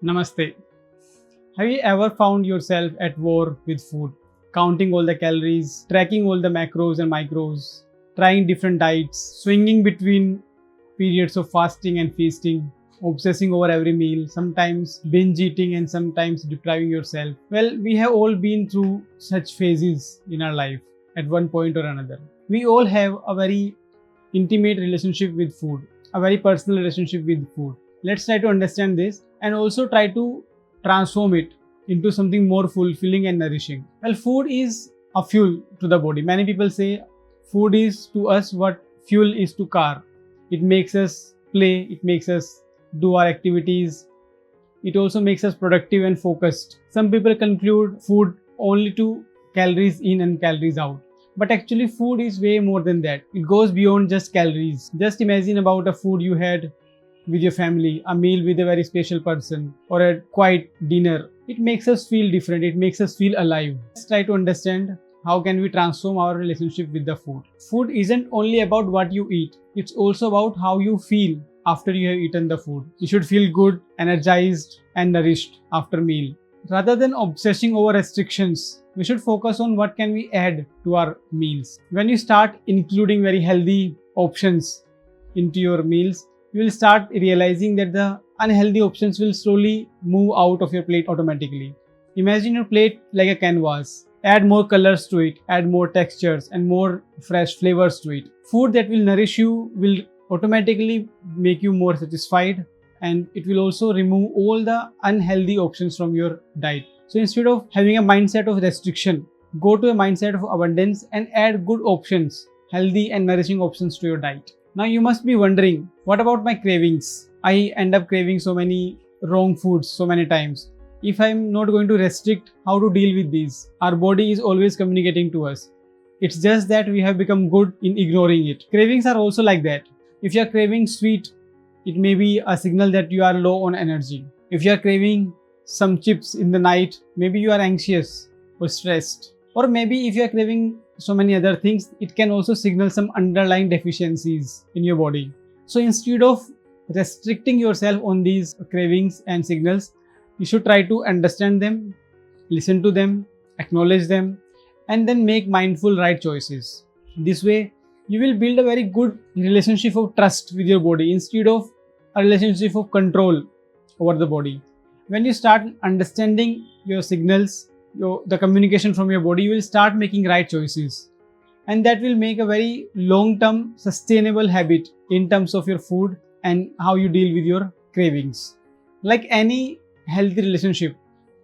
Namaste. Have you ever found yourself at war with food, counting all the calories, tracking all the macros and micros, trying different diets, swinging between periods of fasting and feasting, obsessing over every meal, sometimes binge eating and sometimes depriving yourself? Well, we have all been through such phases in our life at one point or another. We all have a very intimate relationship with food, a very personal relationship with food. Let's try to understand this and also try to transform it into something more fulfilling and nourishing. Well, food is a fuel to the body. Many people say food is to us what fuel is to car. It makes us play, it makes us do our activities, it also makes us productive and focused. Some people conclude food only to calories in and calories out. But actually food is way more than that. It goes beyond just calories. Just imagine about a food you had with your family, a meal with a very special person, or a quiet dinner. It makes us feel different. It makes us feel alive. Let's try to understand how can we transform our relationship with the food. Food isn't only about what you eat. It's also about how you feel after you have eaten the food. You should feel good, energized, and nourished after meal. Rather than obsessing over restrictions, we should focus on what can we add to our meals. When you start including very healthy options into your meals, you will start realizing that the unhealthy options will slowly move out of your plate automatically. Imagine your plate like a canvas. Add more colors to it, add more textures and more fresh flavors to it. Food that will nourish you will automatically make you more satisfied, and it will also remove all the unhealthy options from your diet. So instead of having a mindset of restriction, go to a mindset of abundance and add good options, healthy and nourishing options to your diet. Now you must be wondering, what about my cravings? I end up craving so many wrong foods so many times. If I'm not going to restrict, how to deal with these? Our body is always communicating to us. It's just that we have become good in ignoring it. Cravings are also like that. If you are craving sweet, it may be a signal that you are low on energy. If you are craving some chips in the night, maybe you are anxious or stressed. Or maybe if you are craving so many other things, it can also signal some underlying deficiencies in your body. So instead of restricting yourself on these cravings and signals, you should try to understand them, listen to them, acknowledge them, and then make mindful right choices. This way, you will build a very good relationship of trust with your body instead of a relationship of control over the body. When you start understanding your signals, the communication from your body, you will start making right choices. And that will make a very long-term sustainable habit in terms of your food and how you deal with your cravings. Like any healthy relationship,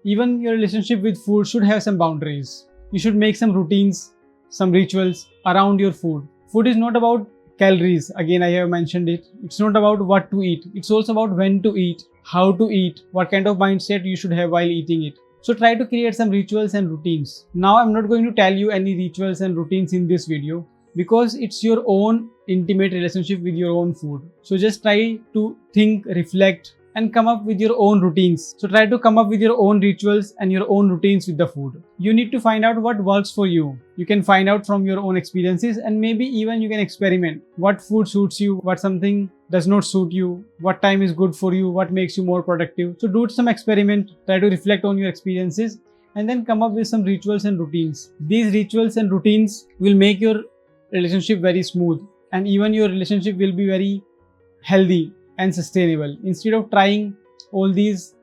even your relationship with food should have some boundaries. You should make some routines, some rituals around your food. Food is not about calories. Again, I have mentioned it. It's not about what to eat. It's also about when to eat, how to eat, what kind of mindset you should have while eating it. So try to create some rituals and routines. Now I'm not going to tell you any rituals and routines in this video because it's your own intimate relationship with your own food. So just try to think, reflect, and come up with your own routines. So try to come up with your own rituals and your own routines with the food. You need to find out what works for you. You can find out from your own experiences, and maybe even you can experiment what food suits you, what something does not suit you, what time is good for you, what makes you more productive. So do some experiment, try to reflect on your experiences, and then come up with some rituals and routines. These rituals and routines will make your relationship very smooth, and even your relationship will be very healthy and sustainable. Instead of trying all these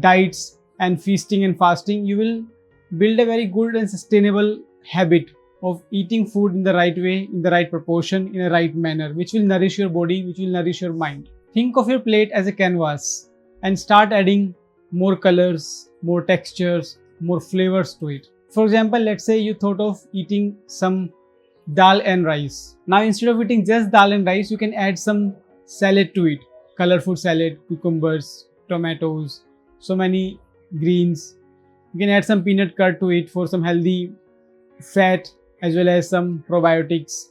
diets and feasting and fasting, you will build a very good and sustainable habit of eating food in the right way, in the right proportion, in a right manner, which will nourish your body, which will nourish your mind. Think of your plate as a canvas and start adding more colors, more textures, more flavors to it. For example, let's say you thought of eating some dal and rice. Now instead of eating just dal and rice, you can add some salad to it. Colorful salad, cucumbers, tomatoes, so many greens. You can add some peanut curd to it for some healthy fat as well as some probiotics.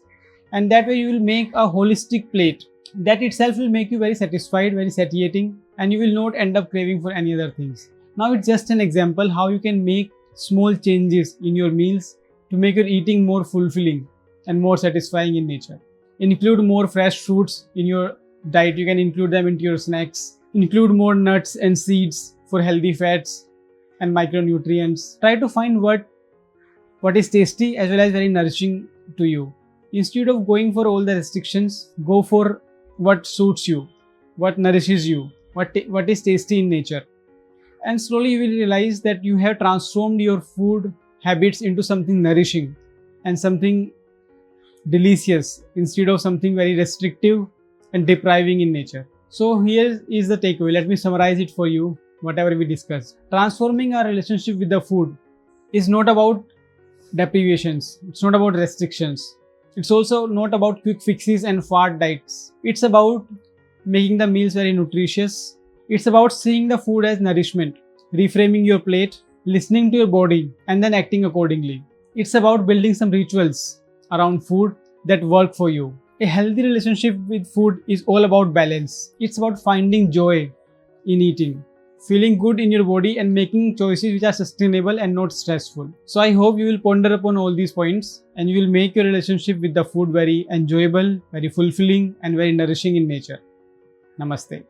And that way you will make a holistic plate. That itself will make you very satisfied, very satiating, and you will not end up craving for any other things. Now it's just an example how you can make small changes in your meals to make your eating more fulfilling and more satisfying in nature. Include more fresh fruits in your diet. You can include them into your snacks. Include more nuts and seeds for healthy fats and micronutrients. Try to find what is tasty as well as very nourishing to you. Instead of going for all the restrictions, go for what suits you, what nourishes you, what is tasty in nature. And slowly you will realize that you have transformed your food habits into something nourishing and something delicious instead of something very restrictive and depriving in nature. So here is the takeaway. Let me summarize it for you, whatever we discussed. Transforming our relationship with the food is not about deprivations. It's not about restrictions. It's also not about quick fixes and fad diets. It's about making the meals very nutritious. It's about seeing the food as nourishment, reframing your plate, listening to your body, and then acting accordingly. It's about building some rituals around food that work for you. A healthy relationship with food is all about balance. It's about finding joy in eating, feeling good in your body, and making choices which are sustainable and not stressful. So I hope you will ponder upon all these points and you will make your relationship with the food very enjoyable, very fulfilling, and very nourishing in nature. Namaste.